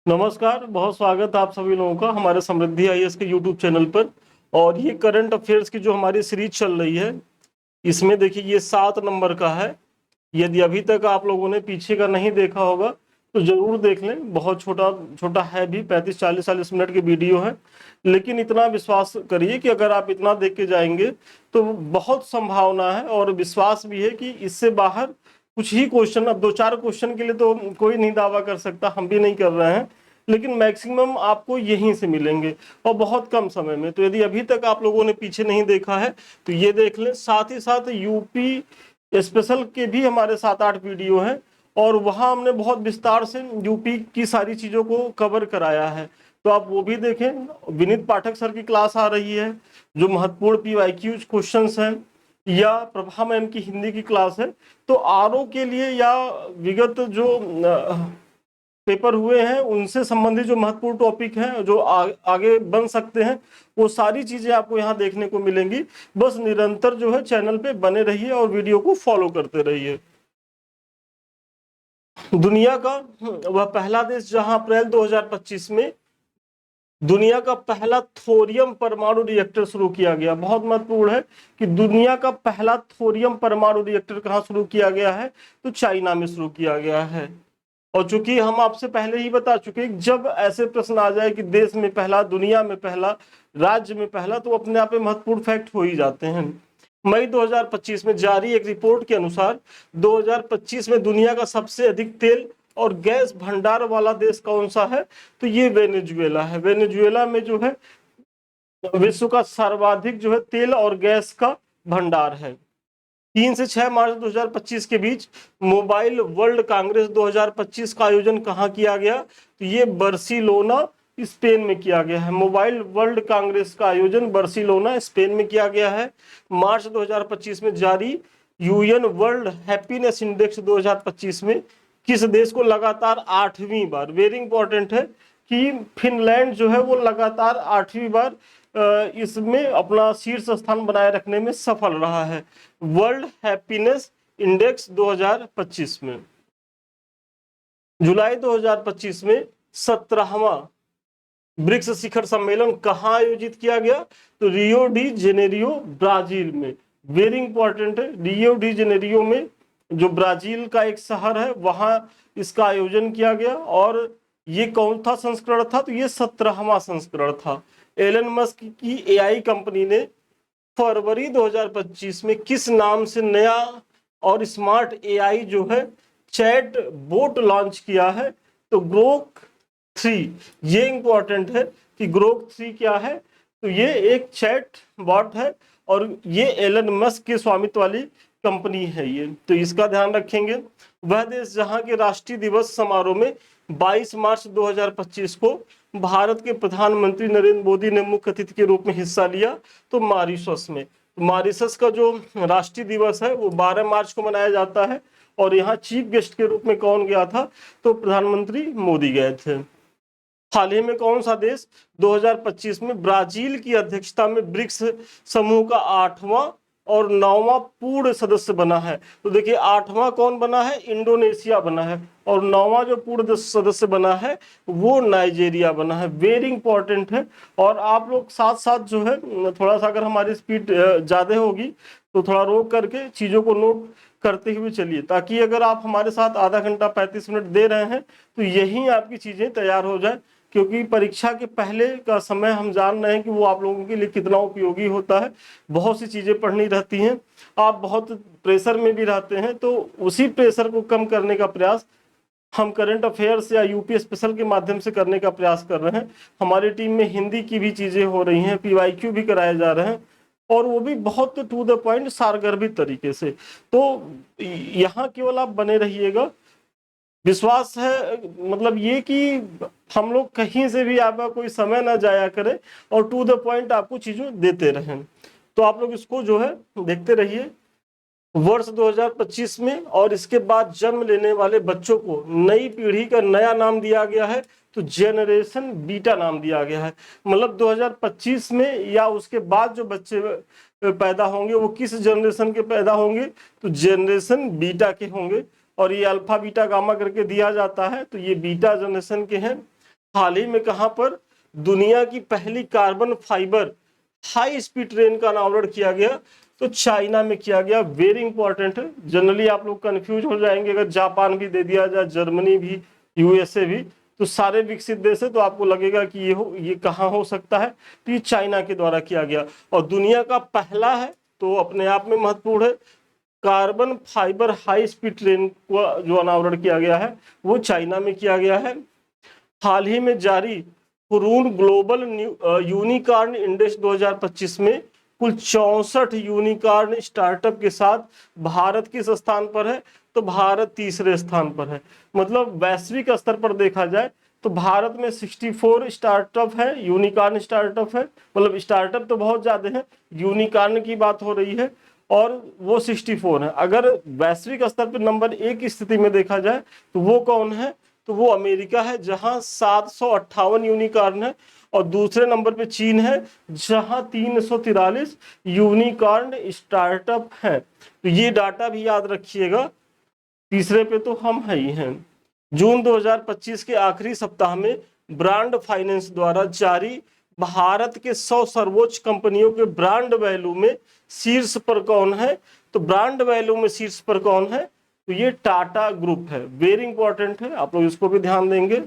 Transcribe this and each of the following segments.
नमस्कार, बहुत स्वागत है आप सभी लोगों का हमारे समृद्धि आईएएस के यूट्यूब चैनल पर। और ये करंट अफेयर्स की जो हमारी सीरीज चल रही है, इसमें देखिए ये 7 नंबर का है। यदि अभी तक आप लोगों ने पीछे का नहीं देखा होगा तो जरूर देख लें। बहुत छोटा छोटा है भी, 35-40 मिनट की वीडियो है, लेकिन इतना विश्वास करिए कि अगर आप इतना देख के जाएंगे तो बहुत संभावना है और विश्वास भी है कि इससे बाहर कुछ ही क्वेश्चन, अब 2-4 क्वेश्चन के लिए तो कोई नहीं दावा कर सकता, हम भी नहीं कर रहे हैं, लेकिन मैक्सिमम आपको यहीं से मिलेंगे और बहुत कम समय में। तो यदि अभी तक आप लोगों ने पीछे नहीं देखा है तो ये देख लें। साथ ही साथ यूपी स्पेशल के भी हमारे 7-8 वीडियो हैं और वहां हमने बहुत विस्तार से यूपी की सारी चीजों को कवर कराया है, तो आप वो भी देखें। विनीत पाठक सर की क्लास आ रही है, जो महत्वपूर्ण पीवाईक्यूज क्वेश्चंस हैं, या प्रभा मैम की हिंदी की क्लास है। तो आरओ के लिए या विगत जो पेपर हुए हैं उनसे संबंधित जो महत्वपूर्ण टॉपिक हैं जो आगे बन सकते हैं, वो सारी चीजें आपको यहाँ देखने को मिलेंगी। बस निरंतर जो है चैनल पे बने रहिए और वीडियो को फॉलो करते रहिए। दुनिया का वह पहला देश जहां अप्रैल 2025 में दुनिया का पहला थोरियम परमाणु रिएक्टर शुरू किया गया। बहुत महत्वपूर्ण है कि दुनिया का पहला थोरियम परमाणु रिएक्टर कहाँ शुरू किया गया है, तो चाइना में शुरू किया गया है। और चूंकि हम आपसे पहले ही बता चुके, जब ऐसे प्रश्न आ जाए कि देश में पहला, दुनिया में पहला, राज्य में पहला, तो अपने आप में महत्वपूर्ण फैक्ट हो ही जाते हैं। मई 2025 में जारी एक रिपोर्ट के अनुसार 2025 में दुनिया का सबसे अधिक तेल और गैस भंडार वाला देश कौन सा है, तो ये वेनेजुएला है। वेनेजुएला में जो है विश्व का सर्वाधिक जो है तेल और गैस का भंडार है। 3 से 6 मार्च 2025 के बीच मोबाइल वर्ल्ड कांग्रेस 2025 का आयोजन कहाँ किया गया, तो ये बार्सिलोना स्पेन में किया गया है। मोबाइल वर्ल्ड कांग्रेस का आयोजन बार्सिलोना स्पेन में किया गया है। मार्च 2025 में जारी यूएन वर्ल्ड हैप्पीनेस इंडेक्स 2025 में किस देश को लगातार 8वीं बार, वेरी इंपॉर्टेंट है कि फिनलैंड जो है वो लगातार 8वीं बार इसमें अपना शीर्ष स्थान बनाए रखने में सफल रहा है, वर्ल्ड हैप्पीनेस इंडेक्स 2025 में। जुलाई 2025 में 17वां ब्रिक्स शिखर सम्मेलन कहाँ आयोजित किया गया, तो रियो डी जेनेरियो ब्राजील में। वेरी इंपॉर्टेंट है, रियो डी जेनेरियो में जो ब्राजील का एक शहर है वहां इसका आयोजन किया गया। और ये कौन सा संस्करण था, तो ये 17वां संस्करण था। एलन मस्क की एआई कंपनी ने फरवरी 2025 में किस नाम से नया और स्मार्ट एआई जो है चैट बोट लॉन्च किया है, तो ग्रोक 3। ये इंपॉर्टेंट है कि ग्रोक 3 क्या है, तो ये एक चैट बॉट है और ये एलन मस्क के स्वामित्व वाली कंपनी है ये, तो इसका ध्यान रखेंगे। वह देश जहां के राष्ट्रीय दिवस समारोह में 22 मार्च 2025 को भारत के प्रधानमंत्री नरेंद्र मोदी ने मुख्य अतिथि के रूप में हिस्सा लिया, तो मॉरिशस में। मॉरिशस का जो राष्ट्रीय दिवस है वो 12 मार्च को मनाया जाता है और यहाँ चीफ गेस्ट के रूप में कौन गया था, तो प्रधानमंत्री मोदी गए थे। हाल ही में कौन सा देश 2025 में ब्राजील की अध्यक्षता में ब्रिक्स समूह का 8वां और 9वां पूर्ण सदस्य बना है, तो देखिए 8वां कौन बना है, इंडोनेशिया बना है, और 9वां जो पूर्ण सदस्य बना है वो नाइजीरिया बना है। वेरी इंपॉर्टेंट है। और आप लोग साथ साथ जो है थोड़ा सा, अगर हमारी स्पीड ज्यादा होगी तो थोड़ा रोक करके चीजों को नोट करते हुए चलिए, ताकि अगर आप हमारे साथ आधा घंटा 35 मिनट दे रहे हैं तो यही आपकी चीजें तैयार हो जाए, क्योंकि परीक्षा के पहले का समय हम जान रहे हैं कि वो आप लोगों के लिए कितना उपयोगी होता है। बहुत सी चीजें पढ़नी रहती हैं, आप बहुत प्रेशर में भी रहते हैं, तो उसी प्रेशर को कम करने का प्रयास हम करंट अफेयर्स या यूपी स्पेशल के माध्यम से करने का प्रयास कर रहे हैं। हमारी टीम में हिंदी की भी चीजें हो रही हैं, पीवाईक्यू भी कराए जा रहे हैं, और वो भी बहुत टू द पॉइंट सारगर्भित तरीके से। तो यहाँ केवल आप बने रहिएगा। विश्वास है, मतलब ये कि हम लोग कहीं से भी आपका कोई समय ना जाया करें और टू द पॉइंट आपको चीजों देते रहें, तो आप लोग इसको जो है देखते रहिए। वर्ष 2025 में और इसके बाद जन्म लेने वाले बच्चों को नई पीढ़ी का नया नाम दिया गया है, तो जेनरेशन बीटा नाम दिया गया है। मतलब 2025 में या उसके बाद जो बच्चे पैदा होंगे वो किस जनरेशन के पैदा होंगे, तो जनरेशन बीटा के होंगे। और ये अल्फा बीटा गामा करके दिया जाता है, तो ये बीटा जनरेशन के हैं। हाल ही में कहां पर दुनिया की पहली carbon fibre high speed train का अनावरण किया गया? तो चाइना में किया गया। वेरी इंपॉर्टेंट है। जनरली आप लोग कंफ्यूज हो जाएंगे, अगर जापान भी दे दिया जाए, जर्मनी भी, यूएसए भी, तो सारे विकसित देश है, तो आपको लगेगा कि ये कहाँ हो सकता है? तो ये चाइना के द्वारा किया गया और दुनिया का पहला है, तो अपने आप में महत्वपूर्ण है। Carbon fibre high speed train को जो अनावरण किया गया है वो चाइना में किया गया है। हाल ही में जारी हुरून ग्लोबल यूनिकॉर्न इंडेक्स 2025 में कुल 64 यूनिकॉर्न स्टार्टअप के साथ भारत किस स्थान पर है? तो भारत तीसरे स्थान पर है। मतलब वैश्विक स्तर पर देखा जाए तो भारत में 64 स्टार्टअप है, यूनिकॉर्न स्टार्टअप है। मतलब स्टार्टअप तो बहुत ज्यादा है, यूनिकॉर्न की बात हो रही है और वो 64 है। अगर वैश्विक स्तर पर नंबर 1 की स्थिति में देखा जाए तो वो कौन है? तो वो अमेरिका है, जहां 758 यूनिकॉर्न है। और दूसरे नंबर पे चीन है, जहां 343 यूनिकॉर्न स्टार्टअप है। तो ये डाटा भी याद रखिएगा। तीसरे पे तो हम है ही हैं। जून 2025 के आखिरी सप्ताह में ब्रांड फाइनेंस द्वारा जारी भारत के 100 सर्वोच्च कंपनियों के ब्रांड वैल्यू में शीर्ष पर कौन है? तो ब्रांड वैल्यू में शीर्ष पर कौन है? तो ये टाटा ग्रुप है। वेरी इंपॉर्टेंट है, आप लोग इसको भी ध्यान देंगे।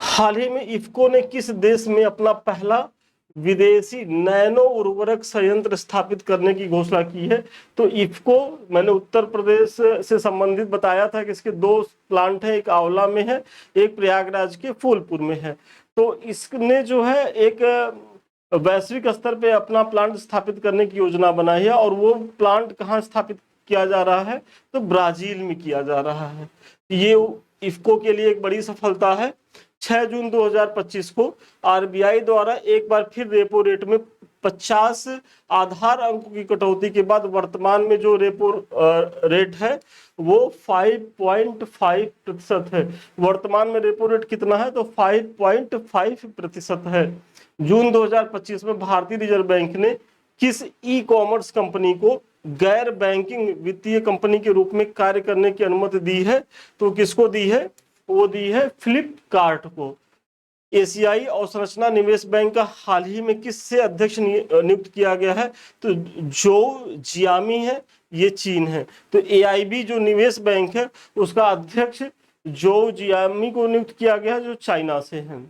हाल ही में इफ्को ने किस देश में अपना पहला विदेशी नैनो उर्वरक संयंत्र स्थापित करने की घोषणा की है? तो इफ्को मैंने उत्तर प्रदेश से संबंधित बताया था कि इसके 2 प्लांट है, एक आंवला में है, एक प्रयागराज के फूलपुर में है। तो इसने जो है एक वैश्विक स्तर पे अपना प्लांट स्थापित करने की योजना बनाई है और वो प्लांट कहाँ स्थापित किया जा रहा है? तो ब्राजील में किया जा रहा है। ये इफ्को के लिए एक बड़ी सफलता है। 6 जून 2025 को आरबीआई द्वारा एक बार फिर रेपो रेट में 50 आधार अंकों की कटौती के बाद वर्तमान में जो रेपो रेट है वो 5.5% है। वर्तमान में रेपो रेट कितना है? तो 5.5% है। जून 2025 में भारतीय रिजर्व बैंक ने किस ई कॉमर्स कंपनी को गैर बैंकिंग वित्तीय कंपनी के रूप में कार्य करने की अनुमति दी है? तो किसको दी है? वो दी है फ्लिपकार्ट को। एशियाई अवसंरचना निवेश बैंक का हाल ही में किससे अध्यक्ष नियुक्त किया गया है? तो जो जियामी है, ये चीन है। तो एआईबी जो निवेश बैंक है उसका अध्यक्ष जो जियामी को नियुक्त किया गया है, जो चाइना से है।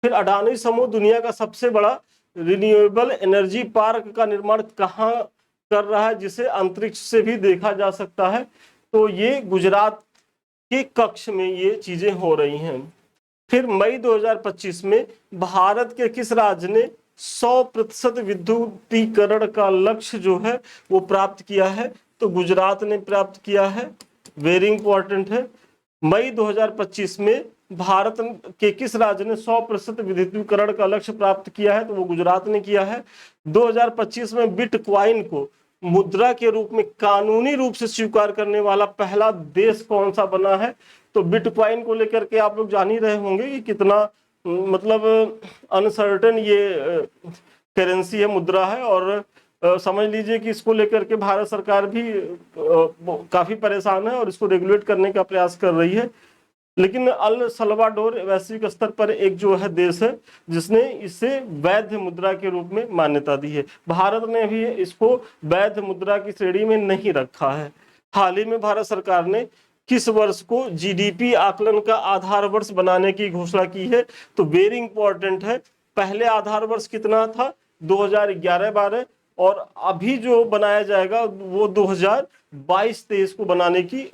फिर अडानी समूह दुनिया का सबसे बड़ा रिन्यूएबल एनर्जी पार्क का निर्माण कहाँ कर रहा है, जिसे अंतरिक्ष से भी देखा जा सकता है? तो ये गुजरात के कक्ष में ये चीजें हो रही हैं। फिर मई 2025 में भारत के किस राज्य ने 100% विद्युतीकरण का लक्ष्य जो है वो प्राप्त किया है? तो गुजरात ने प्राप्त किया है। वेरी इंपॉर्टेंट है। मई 2025 में भारत के किस राज्य ने 100% विद्युतीकरण का लक्ष्य प्राप्त किया है? तो वो गुजरात ने किया है। 2025 में बिटकॉइन को मुद्रा के रूप में कानूनी रूप से स्वीकार करने वाला पहला देश कौन सा बना है? तो बिटकॉइन को लेकर के आप लोग जान ही रहे होंगे कि कितना मतलब अनसर्टेन ये करेंसी है, मुद्रा है। और समझ लीजिए कि इसको लेकर के भारत सरकार भी काफी परेशान है और इसको रेगुलेट करने का प्रयास कर रही है। लेकिन अल सल्वाडोर वैश्विक स्तर पर एक जो है देश है जिसने इसे वैध मुद्रा के रूप में मान्यता दी है। भारत ने भी इसको वैध मुद्रा की श्रेणी में नहीं रखा है। हाल ही में भारत सरकार ने किस वर्ष को जीडीपी आकलन का आधार वर्ष बनाने की घोषणा की है? तो वेरी इंपॉर्टेंट है। पहले आधार वर्ष कितना था? 2011-12 और अभी जो बनाया जाएगा वो 2022-23 को बनाने की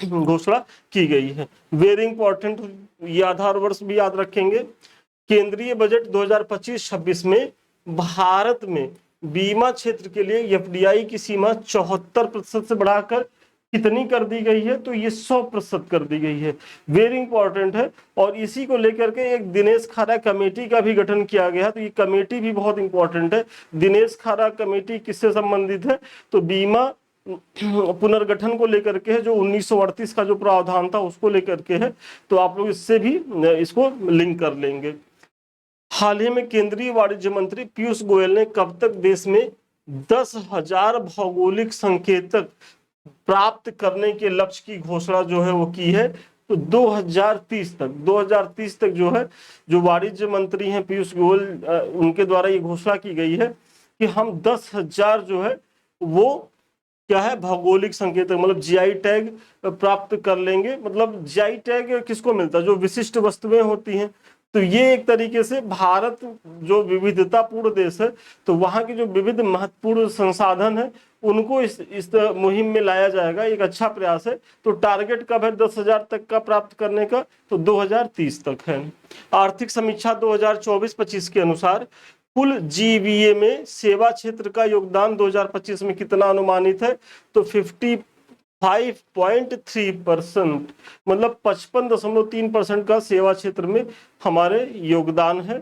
घोषणा की गई है। वेरी इंपॉर्टेंट, ये आधार वर्ष भी याद रखेंगे। केंद्रीय बजट 2025-26 में भारत में बीमा क्षेत्र के लिए एफडीआई की सीमा 74% से बढ़ाकर कितनी कर दी गई है? तो ये 100% कर दी गई है। वेरी इंपॉर्टेंट है। और इसी को लेकर के एक दिनेश खारा कमेटी का भी गठन किया गया है। तो ये कमेटी भी बहुत इंपॉर्टेंट है। दिनेश खारा कमेटी किससे संबंधित है? तो बीमा पुनर्गठन को लेकर के है, जो 1938 का जो प्रावधान था उसको लेकर के है। तो आप लोग इससे भी इसको लिंक कर लेंगे। हाल ही में केंद्रीय वाणिज्य मंत्री पीयूष गोयल ने कब तक देश में 10,000 भौगोलिक संकेतक प्राप्त करने के लक्ष्य की घोषणा जो है वो की है? तो 2030 तक जो है, जो वाणिज्य मंत्री हैं पीयूष गोयल, उनके द्वारा ये घोषणा की गई है कि हम 10,000 जो है वो क्या है भौगोलिक संकेतक मतलब जीआई टैग प्राप्त कर लेंगे। मतलब जीआई टैग किसको मिलता है? जो विशिष्ट वस्तुएं होती हैं। तो ये एक तरीके से भारत जो विविधतापूर्ण देश है, तो वहां के जो विविध महत्वपूर्ण संसाधन है उनको इस मुहिम में लाया जाएगा। एक अच्छा प्रयास है। तो टारगेट कब है 10,000 तक का प्राप्त करने का? तो 2030 तक है। आर्थिक समीक्षा 2024-25 के अनुसार कुल जीवीए में सेवा क्षेत्र का योगदान 2025 में कितना अनुमानित है? तो 55.3%, मतलब 55.3% का सेवा क्षेत्र में हमारे योगदान है।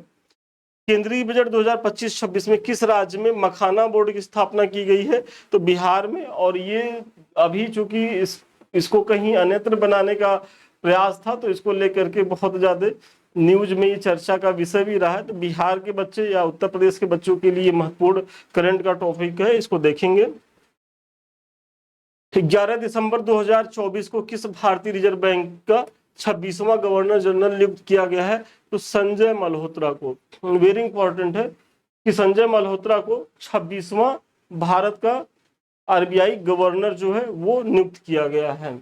केंद्रीय बजट 2025-26 में किस राज्य में मखाना बोर्ड की स्थापना की गई है? तो बिहार में। और ये अभी चूंकि इसको कहीं अन्यत्र बनाने का प्रयास था, तो इसको लेकर के बहुत ज्यादा न्यूज में ये चर्चा का विषय भी रहा है। तो बिहार के बच्चे या उत्तर प्रदेश के बच्चों के लिए महत्वपूर्ण करंट का टॉपिक है, इसको देखेंगे। 11 दिसंबर 2024 को किस भारतीय रिजर्व बैंक का 26वां गवर्नर जनरल नियुक्त किया गया है? तो संजय मल्होत्रा को। वेरी इंपॉर्टेंट है कि संजय मल्होत्रा को 26वां भारत का आरबीआई गवर्नर जो है वो नियुक्त किया गया है।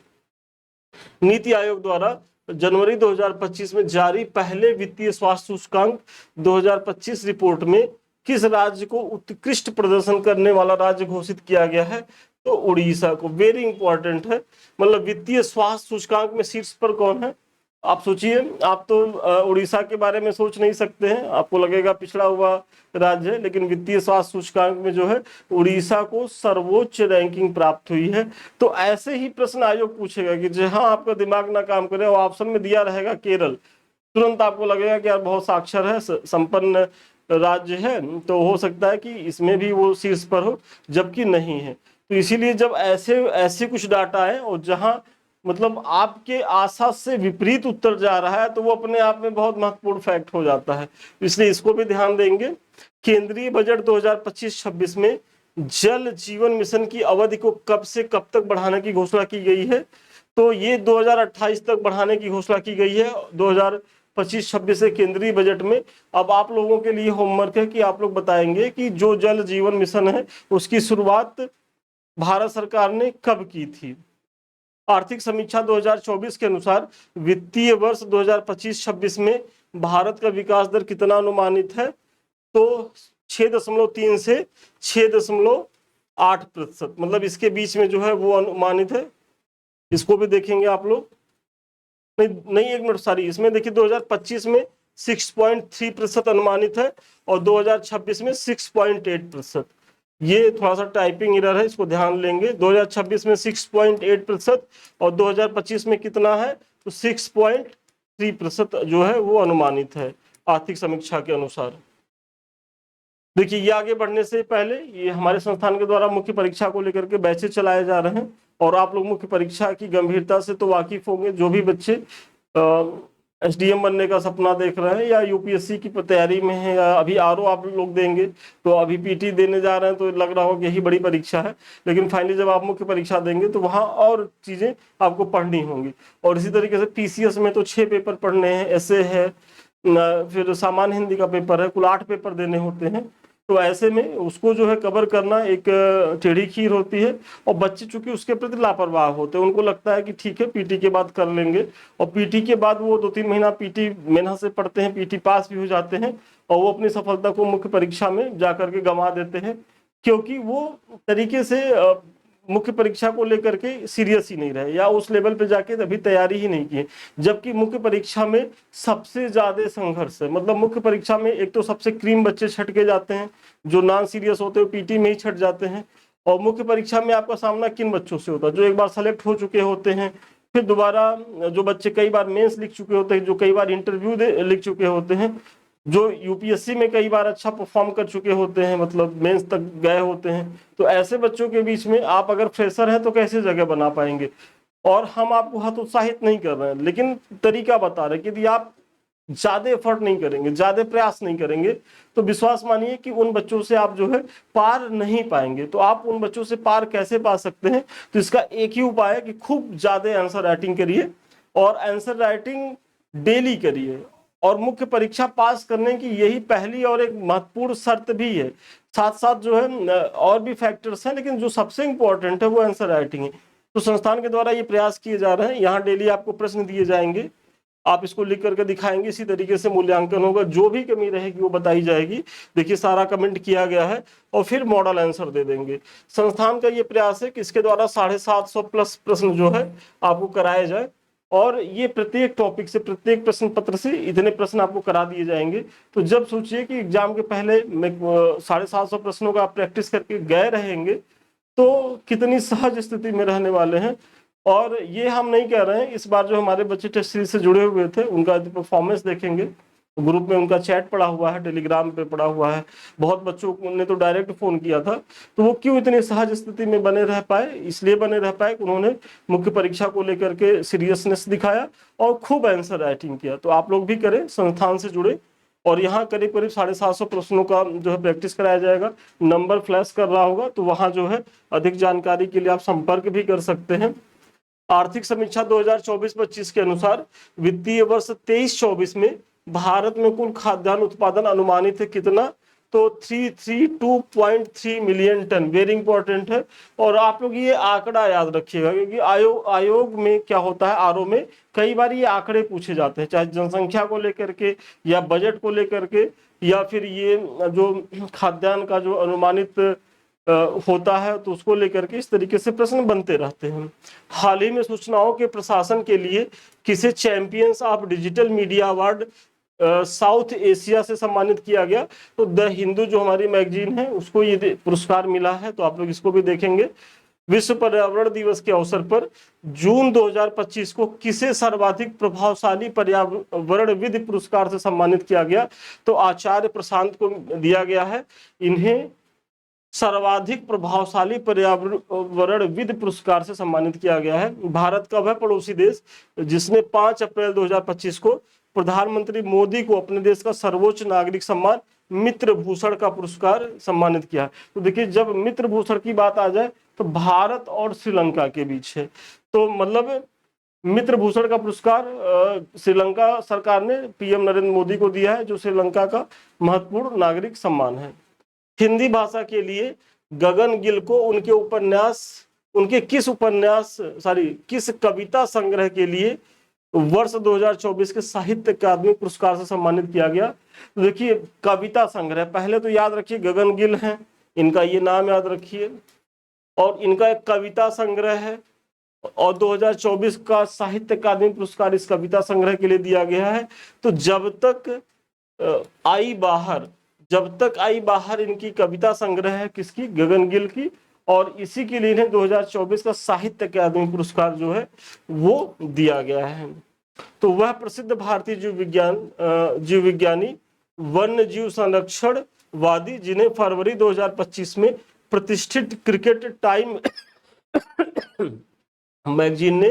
नीति आयोग द्वारा जनवरी 2025 में जारी पहले वित्तीय स्वास्थ्य सूचकांक 2025 रिपोर्ट में किस राज्य को उत्कृष्ट प्रदर्शन करने वाला राज्य घोषित किया गया है? तो उड़ीसा को। वेरी इंपॉर्टेंट है। मतलब वित्तीय स्वास्थ्य सूचकांक में शीर्ष पर कौन है? आप सोचिए, आप तो उड़ीसा के बारे में सोच नहीं सकते हैं, आपको लगेगा पिछड़ा हुआ राज्य है, लेकिन वित्तीय स्वास्थ्य सूचकांक में जो है उड़ीसा को सर्वोच्च रैंकिंग प्राप्त हुई है। तो ऐसे ही प्रश्न आयोग पूछेगा कि जहां आपका दिमाग ना काम करे और ऑप्शन में दिया रहेगा केरल, तुरंत आपको लगेगा कि यार बहुत साक्षर है, संपन्न राज्य है, तो हो सकता है कि इसमें भी वो शीर्ष पर हो, जबकि नहीं है। तो इसीलिए जब ऐसे कुछ डाटा है और जहां मतलब आपके आशा से विपरीत उत्तर जा रहा है, तो वो अपने आप में बहुत महत्वपूर्ण फैक्ट हो जाता है। इसलिए इसको भी ध्यान देंगे। केंद्रीय बजट 2025-26 में जल जीवन मिशन की अवधि को कब से कब तक बढ़ाने की घोषणा की गई है? तो ये 2028 तक बढ़ाने की घोषणा की गई है 2025-26 से केंद्रीय बजट में। अब आप लोगों के लिए होमवर्क है कि आप लोग बताएंगे कि जो जल जीवन मिशन है उसकी शुरुआत भारत सरकार ने कब की थी। आर्थिक समीक्षा 2024 के अनुसार वित्तीय वर्ष 2025-26 में भारत का विकास दर कितना अनुमानित है? तो 6.3 से 6.8%, मतलब इसके बीच में जो है वो अनुमानित है। इसको भी देखेंगे आप लोग। नहीं एक मिनट, सॉरी, इसमें देखिए 2025 में 6.3% अनुमानित है और 2026 में 6.8%। ये थोड़ा सा टाइपिंग एरर है, इसको ध्यान लेंगे। 2026 में 6.8% और 2025 में कितना है? तो 6.3% जो है वो अनुमानित है आर्थिक समीक्षा के अनुसार। देखिए, ये आगे बढ़ने से पहले ये हमारे संस्थान के द्वारा मुख्य परीक्षा को लेकर के बैचेज चलाए जा रहे हैं और आप लोग मुख्य परीक्षा की गंभीरता से तो वाकिफ होंगे। जो भी बच्चे एसडीएम बनने का सपना देख रहे हैं या यूपीएससी की तैयारी में है या अभी आरओ आप लोग देंगे, तो अभी पीटी देने जा रहे हैं, तो लग रहा हो कि यही बड़ी परीक्षा है, लेकिन फाइनली जब आप मुख्य परीक्षा देंगे तो वहाँ और चीज़ें आपको पढ़नी होंगी। और इसी तरीके से पीसीएस में तो 6 पेपर पढ़ने हैं, ऐसे है, फिर सामान्य हिंदी का पेपर है, कुल 8 पेपर देने होते हैं। तो ऐसे में उसको जो है कवर करना एक टेढ़ी खीर होती है और बच्चे चूंकि उसके प्रति लापरवाह होते हैं, उनको लगता है कि ठीक है पीटी के बाद कर लेंगे, और पीटी के बाद वो 2-3 महीना पीटी मेहनत से पढ़ते हैं, पीटी पास भी हो जाते हैं और वो अपनी सफलता को मुख्य परीक्षा में जा करके गंवा देते हैं, क्योंकि वो तरीके से मुख्य परीक्षा को लेकर के सीरियस ही नहीं रहे या उस लेवल पे जाके अभी तैयारी ही नहीं की। जबकि मुख्य परीक्षा में सबसे ज्यादा संघर्ष है। मतलब मुख्य परीक्षा में एक तो सबसे क्रीम बच्चे छट के जाते हैं, जो नॉन सीरियस होते हैं पीटी में ही छट जाते हैं। और मुख्य परीक्षा में आपका सामना किन बच्चों से होता है? जो एक बार सेलेक्ट हो चुके होते हैं, फिर दोबारा जो बच्चे कई बार मेंस लिख चुके होते हैं, जो कई बार इंटरव्यू लिख चुके होते हैं, जो यूपीएससी में कई बार अच्छा परफॉर्म कर चुके होते हैं, मतलब मेंस तक गए होते हैं। तो ऐसे बच्चों के बीच में आप अगर फ्रेशर हैं तो कैसे जगह बना पाएंगे? और हम आपको हतोत्साहित नहीं कर रहे हैं, लेकिन तरीका बता रहे हैं कि यदि आप ज्यादा एफर्ट नहीं करेंगे, ज्यादा प्रयास नहीं करेंगे, तो विश्वास मानिए कि उन बच्चों से आप जो है पार नहीं पाएंगे। तो आप उन बच्चों से पार कैसे पा सकते हैं? तो इसका एक ही उपाय है कि खूब ज्यादा आंसर राइटिंग करिए और आंसर राइटिंग डेली करिए। और मुख्य परीक्षा पास करने की यही पहली और एक महत्वपूर्ण शर्त भी है। साथ साथ जो है और भी फैक्टर्स हैं, लेकिन जो सबसे इंपॉर्टेंट है वो आंसर राइटिंग है। तो संस्थान के द्वारा ये प्रयास किए जा रहे हैं। यहाँ डेली आपको प्रश्न दिए जाएंगे, आप इसको लिख करके दिखाएंगे, इसी तरीके से मूल्यांकन होगा, जो भी कमी रहेगी वो बताई जाएगी। देखिए सारा कमेंट किया गया है और फिर मॉडल आंसर दे देंगे। संस्थान का ये प्रयास है कि इसके द्वारा 750 प्लस प्रश्न जो है आपको कराए जाए, और ये प्रत्येक टॉपिक से, प्रत्येक प्रश्न पत्र से इतने प्रश्न आपको करा दिए जाएंगे। तो जब सोचिए कि एग्जाम के पहले 750 प्रश्नों का आप प्रैक्टिस करके गए रहेंगे तो कितनी सहज स्थिति में रहने वाले हैं। और ये हम नहीं कह रहे हैं, इस बार जो हमारे बच्चे टेस्ट सीरीज से जुड़े हुए थे उनका परफॉर्मेंस देखेंगे, ग्रुप में उनका चैट पड़ा हुआ है, टेलीग्राम पे पड़ा हुआ है, बहुत बच्चों ने तो डायरेक्ट फोन किया था। तो वो क्यों इतनी सहज स्थिति में बने रह पाए? इसलिए बने रह पाए कि उन्होंने मुख्य परीक्षा को लेकर के सीरियसनेस दिखाया और खूब आंसर राइटिंग किया। तो आप लोग भी करें, संस्थान से जुड़े, और यहाँ करीब करीब 750 प्रश्नों का जो है प्रैक्टिस कराया जाएगा। नंबर फ्लैश कर रहा होगा, तो वहाँ जो है अधिक जानकारी के लिए आप संपर्क भी कर सकते हैं। आर्थिक समीक्षा 2024-25 के अनुसार वित्तीय वर्ष 23-24 में भारत में कुल खाद्यान्न उत्पादन अनुमानित है कितना? तो 332.3 मिलियन टन। वेरी इंपॉर्टेंट है। और आप लोग ये आंकड़ा याद रखिएगा, क्योंकि आयोग में क्या होता है, आरओ में कई बार ये आंकड़े पूछे जाते हैं, चाहे जनसंख्या को लेकर के या बजट को लेकर के, या फिर ये जो खाद्यान्न का जो अनुमानित होता है तो उसको लेकर के इस तरीके से प्रश्न बनते रहते हैं। हाल ही में सूचनाओं के प्रशासन के लिए किसे champions of digital media award south Asia से सम्मानित किया गया? तो द हिंदू जो हमारी मैगजीन है उसको ये पुरस्कार मिला है, तो आप लोग इसको भी देखेंगे। विश्व पर्यावरण दिवस के अवसर पर जून 2025 को किसे सर्वाधिक प्रभावशाली पर्यावरणविद पुरस्कार से सम्मानित किया गया? तो आचार्य प्रशांत को दिया गया है। इन्हें सर्वाधिक प्रभावशाली पर्यावरणविद पुरस्कार से सम्मानित किया गया है। भारत का वह पड़ोसी देश जिसने 5 अप्रैल 2025 को प्रधानमंत्री मोदी को अपने देश का सर्वोच्च नागरिक सम्मान मित्र भूषण का पुरस्कार सम्मानित किया। तो देखिए, जब मित्र भूषण की बात आ जाए तो भारत और श्रीलंका के बीच है, तो मतलब मित्र भूषण का पुरस्कार श्रीलंका सरकार ने पीएम नरेंद्र मोदी को दिया है, जो श्रीलंका का महत्वपूर्ण नागरिक सम्मान है। हिंदी भाषा के लिए गगन गिल को उनके किस कविता संग्रह के लिए वर्ष 2024 के साहित्य अकादमी पुरस्कार से सम्मानित किया गया? तो देखिए, कविता संग्रह पहले तो याद रखिए, गगन गिल हैं, इनका ये नाम याद रखिए, और इनका एक कविता संग्रह है, और 2024 का साहित्य अकादमी पुरस्कार इस कविता संग्रह के लिए दिया गया है। तो जब तक आई बाहर इनकी कविता संग्रह है, किसकी? गगन गिल की, और इसी के लिए इन्हें 2024 का साहित्य अकादमी पुरस्कार जो है वो दिया गया है। तो वह प्रसिद्ध भारतीय जीव विज्ञानी, वन्य जीव संरक्षण वादी, जिन्हें फरवरी 2025 में प्रतिष्ठित क्रिकेट टाइम मैगजीन ने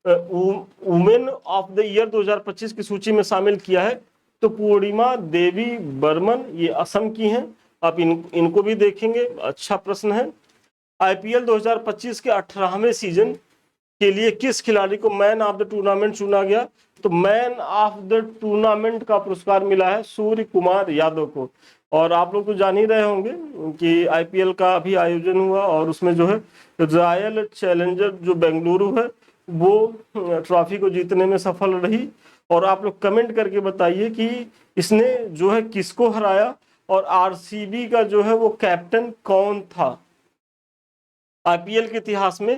वुमेन ऑफ द ईयर 2025 की सूची में शामिल किया है, तो पूर्णिमा देवी बर्मन, ये असम की हैं। आप इनको भी देखेंगे, अच्छा प्रश्न है। आईपीएल 2025 के 18वें सीजन के लिए किस खिलाड़ी को मैन ऑफ द टूर्नामेंट चुना गया? तो मैन ऑफ द टूर्नामेंट का पुरस्कार मिला है सूर्य कुमार यादव को। और आप लोग तो जान ही रहे होंगे कि आईपीएल का अभी आयोजन हुआ, और उसमें जो है रॉयल चैलेंजर जो बेंगलुरु है वो ट्रॉफी को जीतने में सफल रही। और आप लोग कमेंट करके बताइए कि इसने जो है किसको हराया, और आरसीबी का जो है वो कैप्टन कौन था? आईपीएल के इतिहास में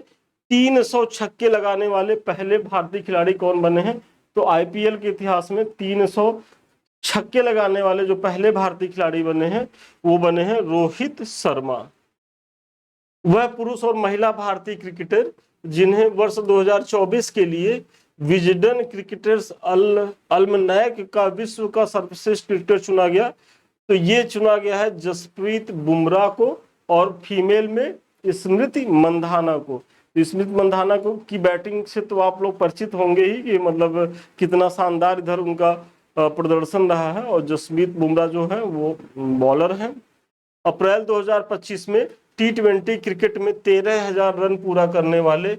300 छक्के लगाने वाले पहले भारतीय खिलाड़ी कौन बने हैं? तो आईपीएल के इतिहास में 300 छक्के लगाने वाले जो पहले भारतीय खिलाड़ी बने हैं वो बने हैं रोहित शर्मा। वह पुरुष और महिला भारतीय क्रिकेटर जिन्हें वर्ष 2024 के लिए विजडन क्रिकेटर्स अल्मनैक का विश्व का सर्वश्रेष्ठ क्रिकेटर चुना गया, तो ये चुना गया है जसप्रीत बुमराह को, और फीमेल में स्मृति मंधाना को। स्मृति मंधाना को की बैटिंग से तो आप लोग परिचित होंगे ही कि मतलब कितना शानदार इधर उनका प्रदर्शन रहा है, और जसप्रीत बुमराह जो है वो बॉलर हैं। अप्रैल 2025 में T20 क्रिकेट में 13,000 रन पूरा करने वाले